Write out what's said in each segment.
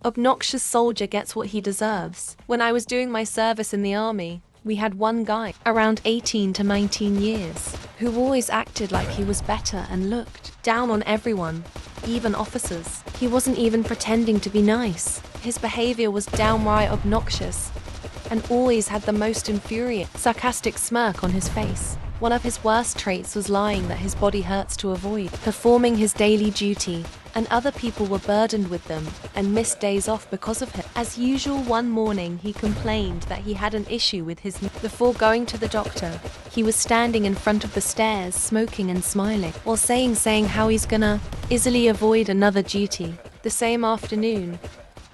Obnoxious soldier gets what he deserves. When I was doing my service in the army, we had one guy, around 18 to 19 years, who always acted like he was better and looked down on everyone, even officers. He wasn't even pretending to be nice. His behavior was downright obnoxious, and always had the most infuriating, sarcastic smirk on his face. One of his worst traits was lying that his body hurts to avoid performing his daily duty, and other people were burdened with them and missed days off because of him. As usual, one morning he complained that he had an issue with his knee. Before going to the doctor, he was standing in front of the stairs, smoking and smiling, while saying how he's gonna easily avoid another duty. The same afternoon,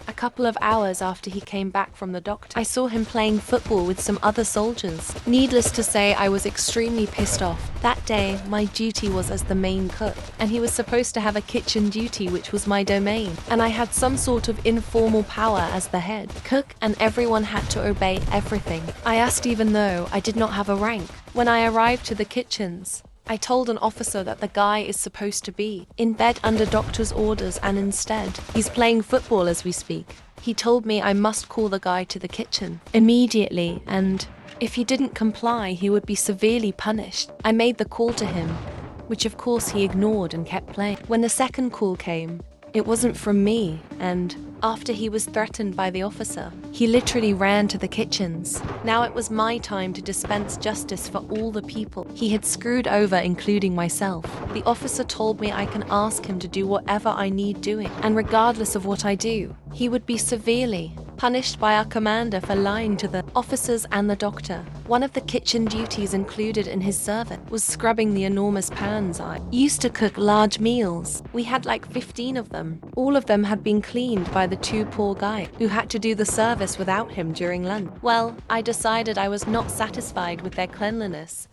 a couple of hours after he came back from the doctor, I saw him playing football with some other soldiers. Needless to say, I was extremely pissed off. That day, my duty was as the main cook, and he was supposed to have a kitchen duty, which was my domain, and I had some sort of informal power as the head cook, and everyone had to obey everything I asked, even though I did not have a rank. When I arrived to the kitchens, I told an officer that the guy is supposed to be in bed under doctor's orders, and instead, he's playing football as we speak. He told me I must call the guy to the kitchen immediately, and if he didn't comply, he would be severely punished. I made the call to him, which of course he ignored and kept playing. When the second call came, it wasn't from me, and after he was threatened by the officer, he literally ran to the kitchens. Now it was my time to dispense justice for all the people he had screwed over, including myself. The officer told me I can ask him to do whatever I need doing, and regardless of what I do, he would be severely punished by our commander for lying to the officers and the doctor. One of the kitchen duties included in his service was scrubbing the enormous pans I used to cook large meals. We had like 15 of them. All of them had been cleaned by the two poor guys who had to do the service without him during lunch. Well, I decided I was not satisfied with their cleanliness,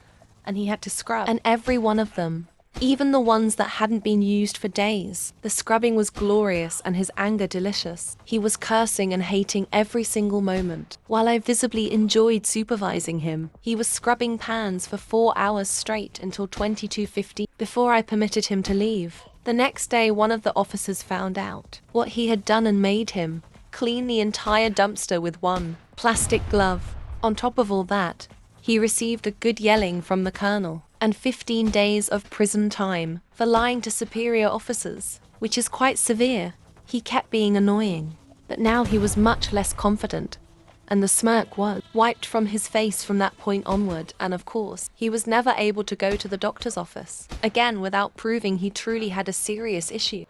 and he had to scrub. And every one of them, even the ones that hadn't been used for days. The scrubbing was glorious and his anger delicious. He was cursing and hating every single moment. While I visibly enjoyed supervising him, he was scrubbing pans for 4 hours straight until 22:50 before I permitted him to leave. The next day, one of the officers found out what he had done and made him clean the entire dumpster with one plastic glove. On top of all that, he received a good yelling from the colonel and 15 days of prison time for lying to superior officers, which is quite severe. He kept being annoying, but now he was much less confident, and the smirk was wiped from his face from that point onward, and of course, he was never able to go to the doctor's office again without proving he truly had a serious issue.